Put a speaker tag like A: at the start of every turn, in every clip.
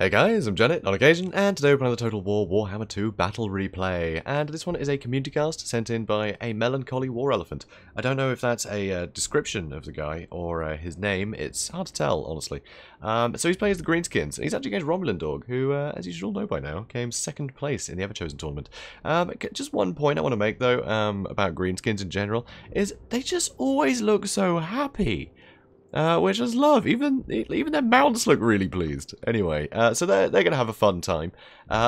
A: Hey guys, I'm JanetOnOccasion, and today we're playing the Total War Warhammer II Battle Replay, and this one is a community cast sent in by a melancholy war elephant. I don't know if that's a description of the guy or his name. It's hard to tell, honestly. So he's playing as the Greenskins, and he's actually against Blood and Gore, who, as you should all know by now, came second place in the Ever-Chosen tournament. Just one point I want to make, though, about Greenskins in general, is they just always look so happy. Which I just love. Even their mounts look really pleased. Anyway, so they're gonna have a fun time.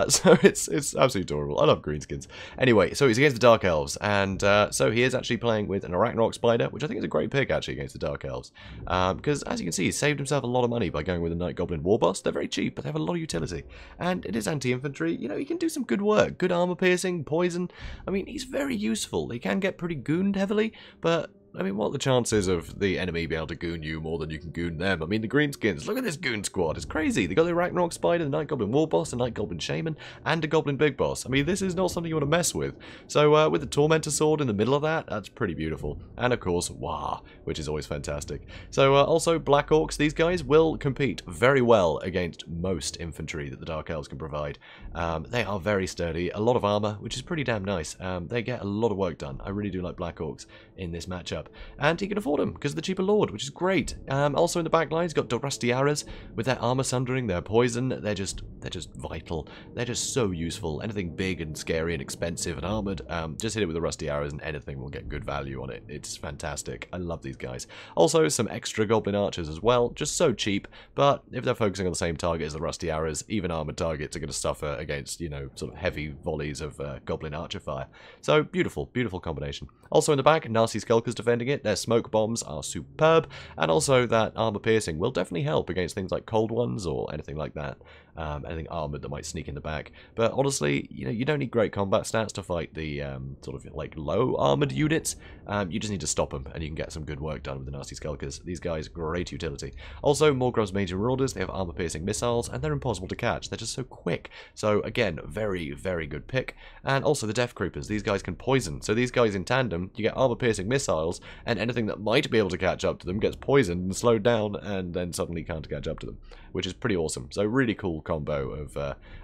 A: So it's absolutely adorable. I love Greenskins. Anyway, so he's against the Dark Elves, and so he is actually playing with an Arachnophobia spider, which I think is a great pick actually against the Dark Elves, because as you can see, he saved himself a lot of money by going with a Night Goblin War Boss. They're very cheap, but they have a lot of utility, and it is anti-infantry. You know, he can do some good work, good armor piercing, poison. I mean, he's very useful. He can get pretty gooned heavily, but I mean, what are the chances of the enemy being able to goon you more than you can goon them? I mean, the Greenskins, look at this goon squad, it's crazy. They got the Arachnophobia Spider, the Night Goblin War Boss, the Night Goblin Shaman, and a Goblin Big Boss. I mean, this is not something you want to mess with. So, with the Tormentor Sword in the middle of that, that's pretty beautiful. And, of course, Wah, which is always fantastic. So, also, Black Orcs, these guys will compete very well against most infantry that the Dark Elves can provide. They are very sturdy, a lot of armor, which is pretty damn nice. They get a lot of work done. I really do like Black Orcs in this matchup. And he can afford them because of the cheaper Lord, which is great. Also in the back line, he's got the Rusty Arrows with their armor sundering, their poison. They're just vital. They're just so useful. Anything big and scary and expensive and armored, just hit it with the Rusty Arrows and anything will get good value on it. It's fantastic. I love these guys. Also, some extra Goblin Archers as well. Just so cheap, but if they're focusing on the same target as the Rusty Arrows, even armored targets are going to suffer against, you know, sort of heavy volleys of Goblin Archer fire. So, beautiful, beautiful combination. Also in the back, nasty Skulkers defending it. Their smoke bombs are superb, and also that armor piercing will definitely help against things like cold ones or anything like that. Anything armored that might sneak in the back. But honestly, you know, you don't need great combat stats to fight the sort of like low armored units. You just need to stop them, and you can get some good work done with the nasty Skulkers. These guys, great utility. Also, Morgrov's Major Marauders, they have armor piercing missiles, and they're impossible to catch. They're just so quick. So again, very, very good pick. And also the Death Creepers, these guys can poison. So these guys in tandem, you get armor piercing missiles, and anything that might be able to catch up to them gets poisoned and slowed down, and then suddenly can't catch up to them, which is pretty awesome. So really cool combo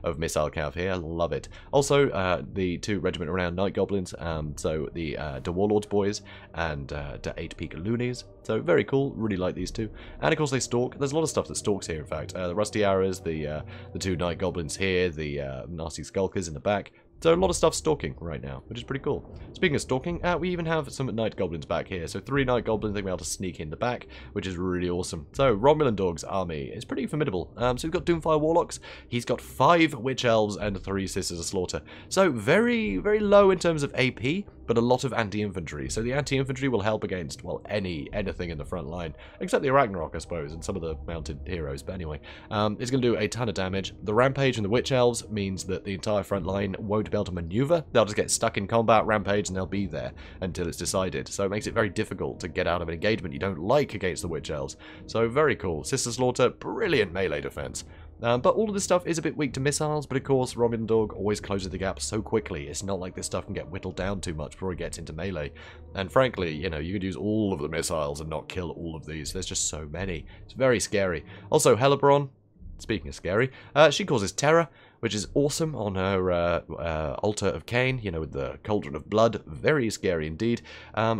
A: of missile cav here. Love it. Also, the two regiment around Night Goblins, so the Warlord's boys and the 8-peak loonies. So very cool. Really like these two. And of course they stalk. There's a lot of stuff that stalks here. In fact, the Rusty Arrows, the two Night Goblins here, the nasty Skulkers in the back. So a lot of stuff stalking right now, which is pretty cool. Speaking of stalking, we even have some Night Goblins back here. So 3 Night Goblins they'll be able to sneak in the back, which is really awesome. So Romulan Dog's army is pretty formidable. So we've got Doomfire Warlocks. He's got 5 Witch Elves and 3 Sisters of Slaughter. So very, very low in terms of AP, but a lot of anti-infantry. So the anti-infantry will help against, well, anything in the front line, except the Ragnarok, I suppose, and some of the mounted heroes. But anyway, it's going to do a ton of damage. The Rampage and the Witch Elves means that the entire front line won't be able to maneuver. They'll just get stuck in combat, rampage, and they'll be there until it's decided. So it makes it very difficult to get out of an engagement you don't like against the Witch Elves. So very cool. Sister Slaughter, brilliant melee defense. But all of this stuff is a bit weak to missiles, but of course, Romulan Dog always closes the gap so quickly. It's not like this stuff can get whittled down too much before it gets into melee. And frankly, you know, you could use all of the missiles and not kill all of these. There's just so many. It's very scary. Also, Hellebrand, speaking of scary, she causes terror, which is awesome on her Altar of Cain, you know, with the Cauldron of Blood. Very scary indeed.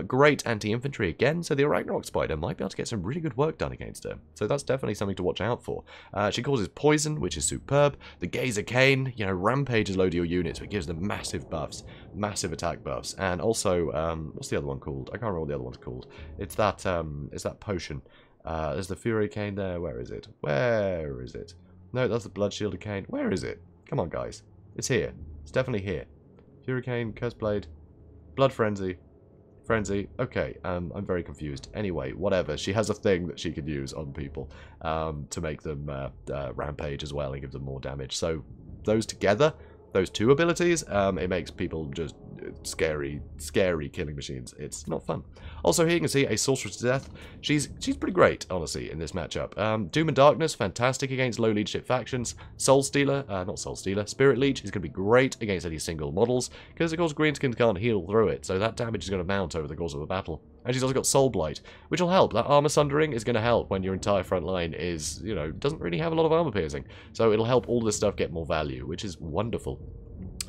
A: Great anti-infantry again, so the Arachnophobia Spider might be able to get some really good work done against her. So that's definitely something to watch out for. She causes poison, which is superb. The Gazer Cain, you know, rampages load your units, but gives them massive buffs, massive attack buffs. And also, what's the other one called? I can't remember what the other one's called. It's that potion. There's the Fury Cane there. Where is it? Where is it? No, that's the Blood Shielded Cane. Where is it? Come on, guys. It's here. It's definitely here. Hurricane, Cursed Blade, Blood Frenzy. Frenzy. Okay, I'm very confused. Anyway, whatever. She has a thing that she can use on people to make them rampage as well and give them more damage. So those together, those two abilities, it makes people just scary, scary killing machines. It's not fun. Also here you can see a Sorceress to Death. She's pretty great, honestly, in this matchup. Doom and Darkness, fantastic against low leadership factions. Soul Stealer, not Soul Stealer, Spirit Leech is going to be great against any single models, because of course Greenskins can't heal through it, so that damage is going to mount over the course of a battle. And she's also got Soul Blight, which will help. That armor sundering is going to help when your entire front line is, you know, doesn't really have a lot of armor piercing. So it'll help all this stuff get more value, which is wonderful.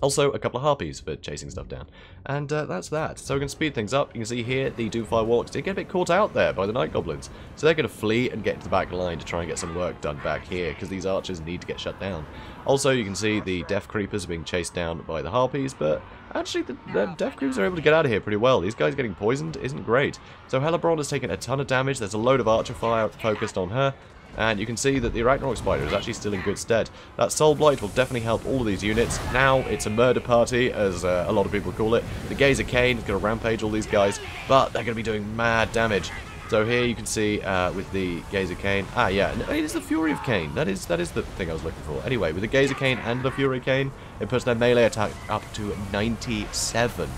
A: Also, a couple of harpies for chasing stuff down. And that's that. So we're going to speed things up. You can see here the Doomfire Warlocks did get a bit caught out there by the Night Goblins. So they're going to flee and get into the back line to try and get some work done back here, because these archers need to get shut down. Also, you can see the Death Creepers are being chased down by the harpies, but actually the Death Creepers are able to get out of here pretty well. These guys getting poisoned isn't great. So Hellebron has taken a ton of damage. There's a load of archer fire focused on her. And you can see that the Arachnophobia Spider is actually still in good stead. That Soul Blight will definitely help all of these units. Now it's a murder party, as a lot of people call it. The Gazer Cane is going to rampage all these guys, but they're going to be doing mad damage. So here you can see with the Gazer Cane, yeah, it is the Fury of Cane. That is the thing I was looking for. Anyway, with the Gazer Cane and the Fury Cane, it puts their melee attack up to 97.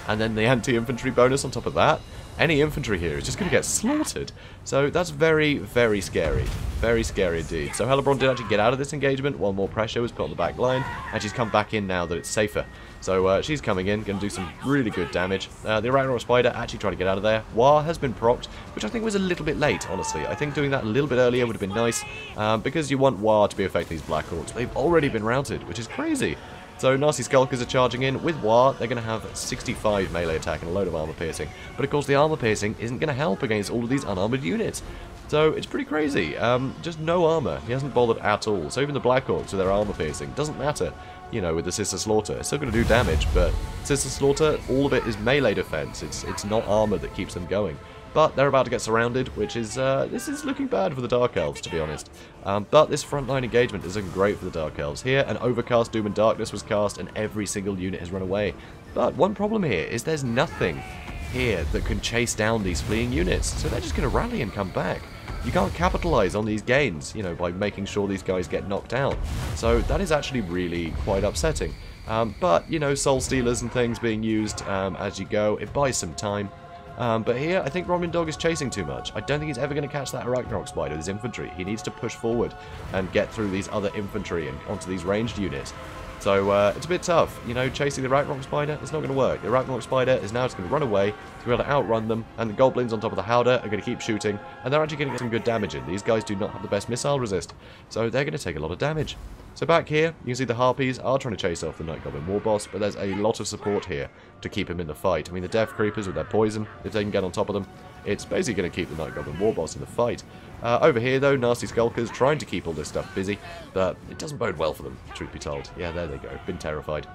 A: And then the anti-infantry bonus on top of that. Any infantry here is just going to get slaughtered. So that's very, very scary. Very scary indeed. So Hellebron did actually get out of this engagement while more pressure was put on the back line. And she's come back in now that it's safer. So she's coming in, going to do some really good damage. The Arachnophobia Spider actually trying to get out of there. War has been procced, which I think was a little bit late, honestly. I think doing that a little bit earlier would have been nice. Because you want War to be affecting these Black Orcs. They've already been routed, which is crazy. So Nasty Skulkers are charging in. With War, they're going to have 65 melee attack and a load of armor piercing. But of course the armor piercing isn't going to help against all of these unarmored units. So it's pretty crazy. Just no armor. He hasn't bothered at all. So even the Black Orcs with their armor piercing doesn't matter. You know, with the Sister Slaughter. It's still going to do damage, but Sister Slaughter, all of it is melee defense. It's not armor that keeps them going. But they're about to get surrounded, which is, this is looking bad for the Dark Elves, to be honest. But this frontline engagement is looking great for the Dark Elves. Here, an Overcast Doom and Darkness was cast, and every single unit has run away. But one problem here is there's nothing here that can chase down these fleeing units, so they're just going to rally and come back. You can't capitalize on these gains, you know, by making sure these guys get knocked out. So that is actually really quite upsetting. But, you know, Soul Stealers and things being used as you go, it buys some time. But here, I think Roman Dog is chasing too much. I don't think he's ever going to catch that Arachnophobia Spider with his infantry. He needs to push forward and get through these other infantry and onto these ranged units. So it's a bit tough. You know, chasing the Arachnophobia Spider, it's not going to work. The Arachnophobia Spider is now just going to run away, to be able to outrun them, and the Goblins on top of the Howdah are going to keep shooting, and they're actually going to get some good damage in. These guys do not have the best missile resist, so they're going to take a lot of damage. So back here, you can see the Harpies are trying to chase off the Night Goblin War Boss, but there's a lot of support here to keep him in the fight. I mean, the Death Creepers with their poison, if they can get on top of them, it's basically going to keep the Night Goblin War Boss in the fight. Over here, though, Nasty Skulkers trying to keep all this stuff busy, but it doesn't bode well for them, truth be told. Yeah, there they go, been terrified.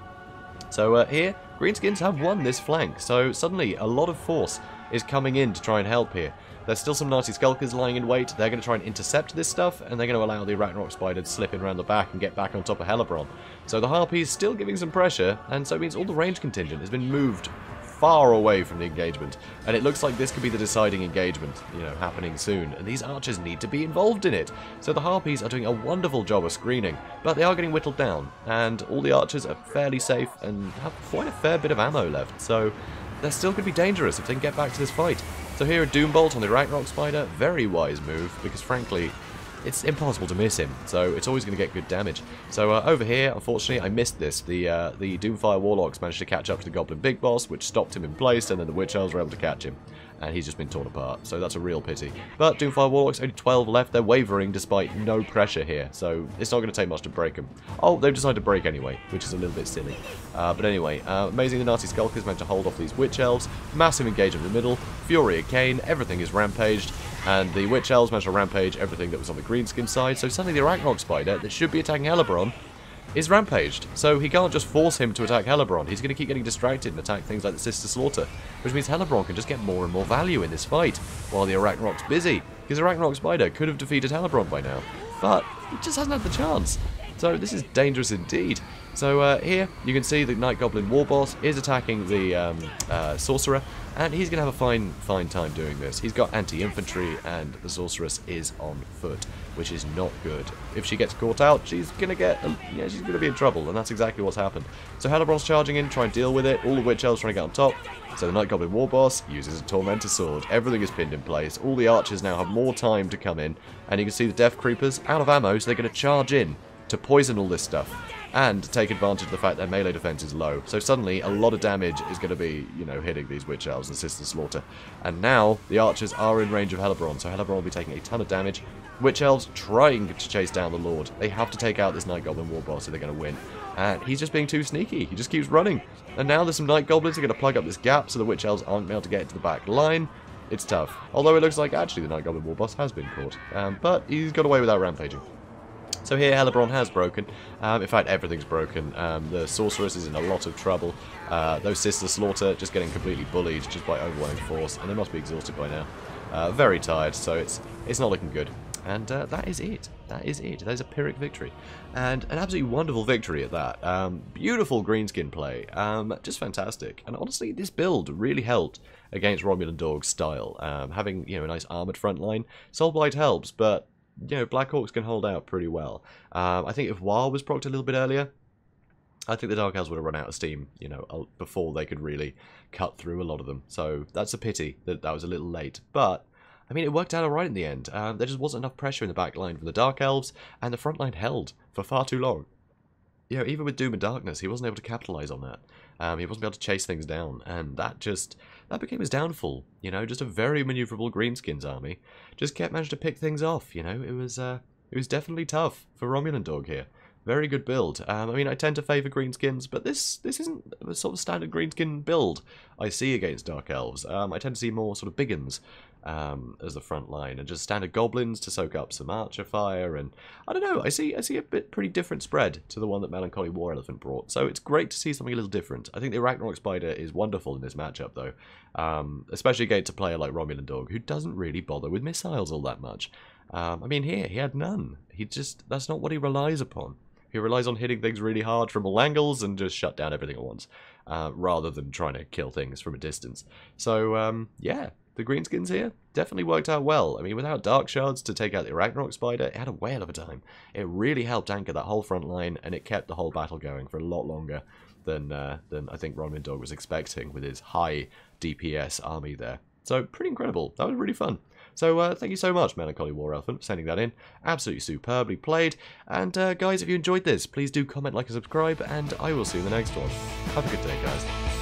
A: So here, Greenskins have won this flank, so suddenly a lot of force is coming in to try and help here. There's still some Nasty Skulkers lying in wait. They're going to try and intercept this stuff, and they're going to allow the Arachnophobia Spider to slip in around the back and get back on top of Hellebron. So the Harpies still giving some pressure, and so it means all the range contingent has been moved far away from the engagement. And it looks like this could be the deciding engagement, you know, happening soon. And these archers need to be involved in it. So the Harpies are doing a wonderful job of screening, but they are getting whittled down. And all the archers are fairly safe and have quite a fair bit of ammo left. So they're still going to be dangerous if they can get back to this fight. So here a Doombolt on the Arachnophobia Spider, very wise move, because frankly, it's impossible to miss him, so it's always going to get good damage. So over here, unfortunately, I missed this. The Doomfire Warlocks managed to catch up to the Goblin Big Boss, which stopped him in place, and then the Witch Elves were able to catch him. And he's just been torn apart, so that's a real pity. But Doomfire Warlocks, only 12 left. They're wavering despite no pressure here, so it's not going to take much to break them. Oh, they've decided to break anyway, which is a little bit silly. But anyway, amazing the Nasty Skulkers managed to hold off these Witch Elves. Massive engagement in the middle. Fury of Cane, everything is rampaged. And the Witch Elves managed to rampage everything that was on the Greenskin side. So suddenly the Arachnophobia Spider, that should be attacking Hellebron, is rampaged. So he can't just force him to attack Hellebron. He's going to keep getting distracted and attack things like the Sister Slaughter, which means Hellebron can just get more and more value in this fight, while the Arachnophob's busy. Because the Arachnophobia Spider could have defeated Hellebron by now, but it just hasn't had the chance. So this is dangerous indeed. So here, you can see the Night Goblin War Boss is attacking the Sorcerer, And he's going to have a fine time doing this. He's got anti-infantry, and the sorceress is on foot, which is not good. If she gets caught out, she's going to be in trouble, and that's exactly what's happened. So Hellebrand's charging in, trying to deal with it. All the Witch Elves trying to get on top. So the Night Goblin War Boss uses a Tormentor Sword. Everything is pinned in place. All the archers now have more time to come in, and you can see the Death Creepers out of ammo, so they're going to charge in to poison all this stuff and take advantage of the fact their melee defense is low. So suddenly a lot of damage is going to be, hitting these Witch Elves and Sister Slaughter. And now the archers are in range of Hellebrand, so Hellebrand will be taking a ton of damage. Witch Elves trying to chase down the Lord. They have to take out this Night Goblin War Boss if they're going to win. And he's just being too sneaky. He just keeps running. And now there's some Night Goblins that are going to plug up this gap so the Witch Elves aren't able to get into the back line. It's tough. Although it looks like actually the Night Goblin War Boss has been caught. But he's got away without rampaging. So here Hellebrand has broken. In fact, everything's broken. The Sorceress is in a lot of trouble. Those Sister Slaughter just getting completely bullied just by overwhelming force. And they must be exhausted by now. Very tired, so it's not looking good. And that is it. That is it. There's a Pyrrhic victory. And an absolutely wonderful victory at that. Beautiful greenskin play. Just fantastic. And honestly, this build really helped against Romulan Dog's style. Having, a nice armoured front line. Soulblight helps, but, Black Hawks can hold out pretty well. I think if War was procced a little bit earlier, I think the Dark Elves would have run out of steam, before they could really cut through a lot of them. So that's a pity that was a little late. But I mean, it worked out alright in the end. There just wasn't enough pressure in the back line from the Dark Elves, and the front line held for far too long. Even with Doom and Darkness, he wasn't able to capitalise on that. He wasn't able to chase things down, and that became his downfall. Just a very manoeuvrable Greenskins army. Just managed to pick things off. It was definitely tough for Romulan Dog here. Very good build. I mean, I tend to favour Greenskins, but this isn't a sort of standard Greenskin build I see against Dark Elves. I tend to see more sort of big uns as the front line, and just standard goblins to soak up some archer fire, and I don't know, I see a pretty different spread to the one that Melancholy War Elephant brought, so it's great to see something a little different. I think the Arachnophobia Spider is wonderful in this matchup though, especially against a player like Romulan Dog, who doesn't really bother with missiles all that much. I mean, here, he had none. That's not what he relies upon. He relies on hitting things really hard from all angles and just shut down everything at once, rather than trying to kill things from a distance. So, yeah, the Greenskins here definitely worked out well. I mean, without Dark Shards to take out the Arachnophobia Spider, it had a whale of a time. It really helped anchor that whole front line, and it kept the whole battle going for a lot longer than I think Romulan Dog was expecting with his high DPS army there. So, pretty incredible. That was really fun. So, thank you so much, Melancholy War Elephant, for sending that in. Absolutely superbly played. And, guys, if you enjoyed this, please do comment, like, and subscribe, and I will see you in the next one. Have a good day, guys.